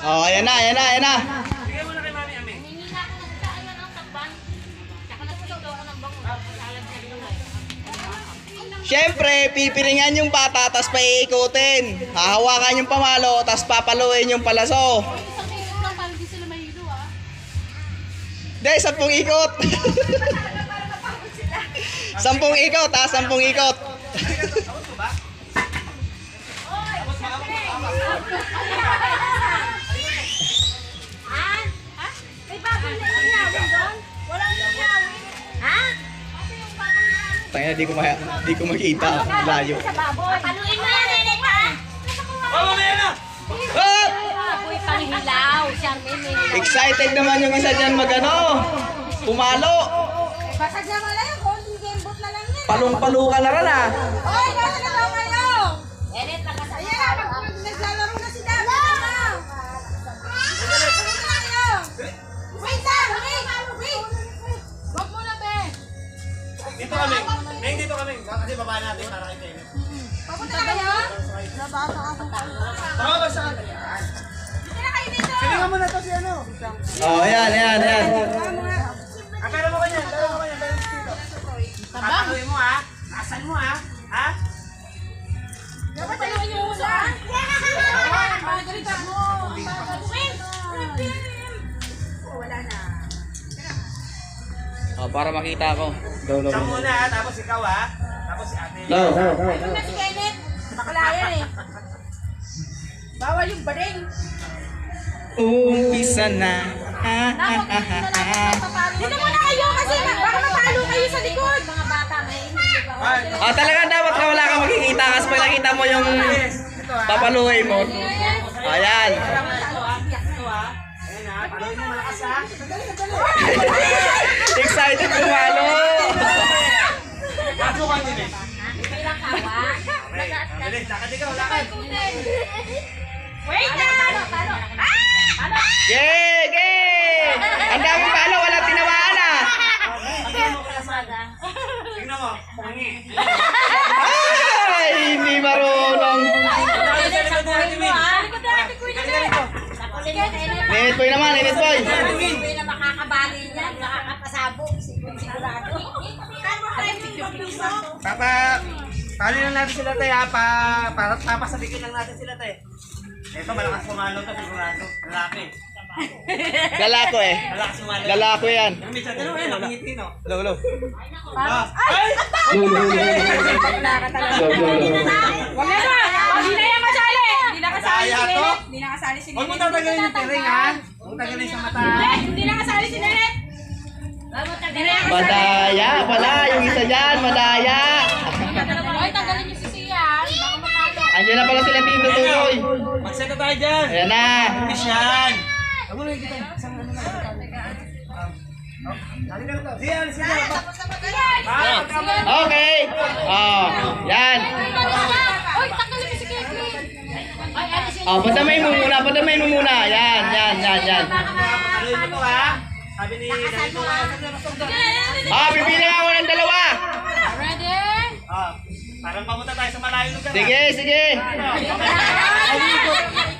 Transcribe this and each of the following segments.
Oh, ayan na, ayan na, ayan na. Bigay mo na kay Mami Ami. Hinihina ko na sa ayan ang takban. Tsaka nagpito ako ng bango. Salag sa lulay. Siyempre, pipiringan yung bata, tapos paiikutin. Hahawakan yung pamalo, tapos papaluin yung palaso. Isang minute lang para di sila mahilo ah. Hindi, 10 ikot. 10 ikot, ha? 10 ikot. Ha? Ha? May bagong nangyawin doon? Walang nangyawin. Ha? Tangina, di ko makita. Layo. Sa baboy. Paluin mo yan, Nenek, ha? Oh, na yan na! Ah! Baboy panghilaw. Charmaine, may hilaw. Excited naman yung isa dyan magano. Pumalo. Basag na wala yung konting gamebot na lang yan. Palong-palo ka na rin, ha? Hoy, nasa na daw kayo? Nenek, nakasaya. Ayan, naglalaro na si Dami. Wait lang! Wait! Wag mo na, be. Dito kami. Neng, dito kami. Kasi baba natin para kay Neng. Papunta na kayo? Nabasa ako. Tama ba sa kanila? Dito na kayo dito. Silingan mo na to si ano. Oh, ayan, ayan, ayan. Pero mo kanya. Pero mo kanya. Pero dito. Pataluin mo ha. Asan mo ha. Ha? Dapat taluin niyo muna. Pagalitan mo. Wala na. Oh, para makita ko. Go, Siya muna ha. Tapos ikaw ha. Tapos si ate. Go. Ano na si Kenneth? Bakla yan eh. Bawal yung baring. Umpisa na. Dito muna kayo kasi baka matalo kayo sa likod. Mga bata may Oh, talaga dapat ka wala kang makikita kasi pag nakita mo yung papaluhay mo. Ayan. Ayan ha. Paluin mo malakas ha. Excited pumalo. Kaso ka din eh. bilang kawa. Okay. Bilis. Lakad ikaw. Lakad. Wait na! Talo! Talo! Yay! Yay! Ang daming palo, walang tinamaan, ah. Tingnan mo kaya sa Tingnan mo. Tangi. Ay, hindi marunong. Init boy naman, init boy. Hindi na makakabali niyan, nakakapasabog, sigurado. Tali lang natin sila tayo ha, para papasabikin lang natin sila tayo. Ito, malakas pumalo to, sigurado. Lalaki. Lalako eh. Malakas pumalo. Lalako yan. Yung minsan, ano yan, nakangiti no? Lolo. Ay! Wag na ba? Hindi na yan kasali! Hindi na kasali Daya si to? Nenet! Hindi na kasali si Huwag mo Nenet! tatanggalin yung tiring ha. Huwag mo tatanggalin sa mata. Hindi na kasali si Nenet! Hindi na kasali! Madaya pala, yung isa dyan, madaya. Hoy, tanggalin niyo si Sian! Baka matalo! Andiyan na pala sila Tito Tutoy. Magseta tayo dyan. Ayan na. Bilis yan. Huwag mo lang kita. Isang ano lang. Dali ka na to. Siyan, siyan. Okay. Oh, yan. Hoy, tanggalin niyo si Kevin! Ay, ano si Oh, padamayin mo muna, padamayin mo muna. Yan, yan, yan, yan. Patuloy mo to ha. Sabi ni Danito ha. Ah, pipili ako ng dalawa. Ready? Parang pamunta tayo sa malayong lugar. Sige, sige.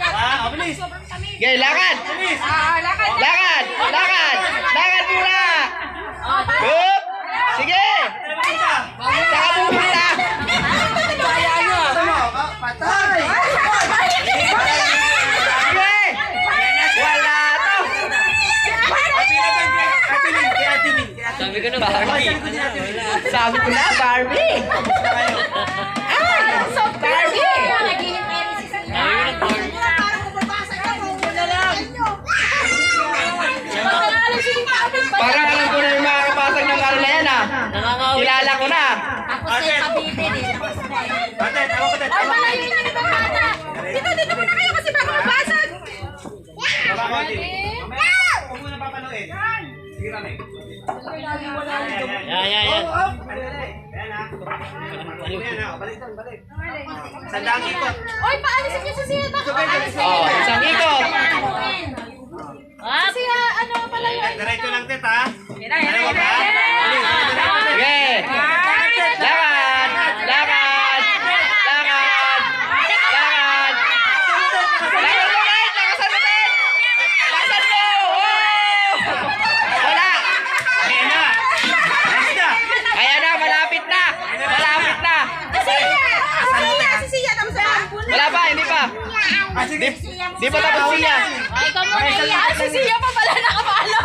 Ha? O, bilis. Okay, lakad. Lakad! Lakad, lakad. Lakad muna. Up. Sige. Saka pupunta. Ano mo? Patay. Sige. Wala to. Sabi ko na Barbie. Sabi ko na, Barbie. So, Barbie! Naging Mary si Sian! Parang alam ko na yung mga kapatag ng ano na yan, ah. Kilala ko na. Ako sa'yo pabitin eh. Patay, ako patay. Ay, malayo na ibang bata! Dito muna kayo kasi baka mabasag! Huwag mo na papanuin. Sige kami. Yan. Ayan ha. Ayan ha. Balik doon, balik. Sandang ikot. Oy, paalisin niyo si Sian! Oh, isang ikot. Kasi ano pala yun? Diretso lang tet ha. Hira! Sige. Lakad. Lakad. Lakad. Lakad. Lakad mo guys. Lakasan mo guys. Di pa tapos siya. Ay, ikaw muna iyan. Si Sia pa pala nakapalo.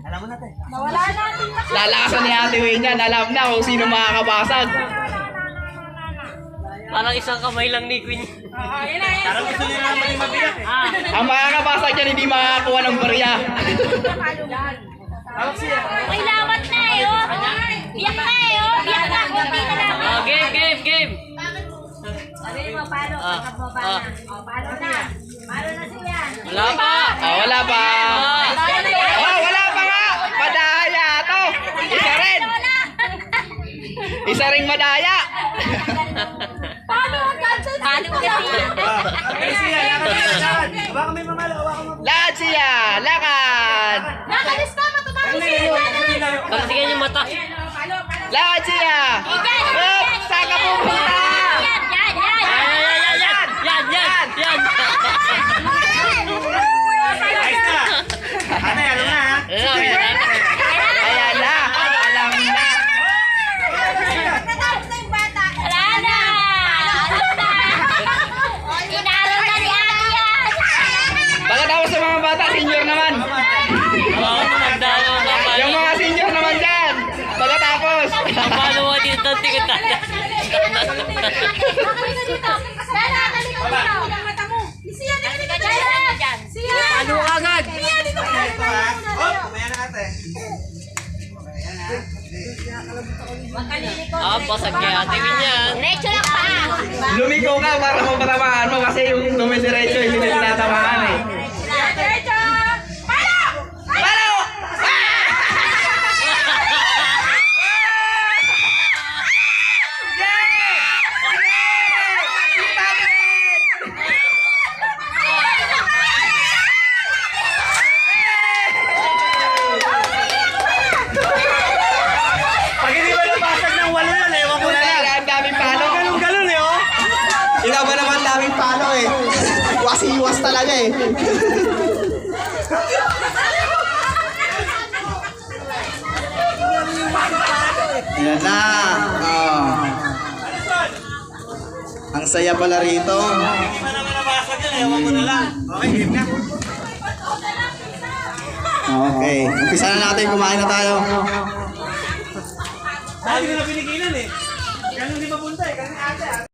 Alam mo na, te. Nawala natin na. Lalakasan ni Ate Wayne yan. Alam na kung sino makakabasag. Parang isang kamay lang ni Queen. Parang gusto nila naman yung mabiyak eh. Ang makakabasag yan hindi makakakuha ng barya. Tawag siya. May lawat na eh, oh. Biyak na eh, oh. Biyak na. Kunti na lang. Ah, game. Sabi mo, palo. Pagkat mo pa na. Oh, palo na. Palo na siya. Wala pa. Wala pa. Palo na yan. Wala pa nga. Madaya to. Isa rin. Isa ring madaya. Palo ang cancel. Palo kasi. Ay, siya. Lakad. Baka may mamalo. Lakad siya. Lakad. Nakalis pa. Matutapos siya. Pagtigan yung mata. Lakad siya. Up. Saan ka pupunta? Yan. Ayos na. Ate, alam na ha. Ayan na. Alam na. Wala na. Inaral na ni Ate yan. Pagkatapos sa mga bata, senior naman. Oo, nagdalo ka pa. Yung mga senior naman dyan. Pagkatapos. Paano mo dito? Tingin tayo. Ano agad? Ito ha. Oh, kumaya na ate. Pasag kay Ate Queen yan. Diretso lang pa. Lumiko ka para mapatamaan mo kasi yung dumidiretso hindi na tinatamaan eh. Diretso. Palo! Palo! Pag hindi ba nabasag ng walo yan, ewan ko na lang. Ang daming palo. Galon eh, oh. Ikaw ba naman daming palo eh. Iwas talaga eh. Yan na. Oh. Ang saya pala rito. Hindi ba naman nabasag yan, ewan ko na lang. Okay, game na. Okay. Umpisa na natin. Kumain na tayo. Dahil nila pinigilan eh. Ganun di mapunta eh. Ganun ate.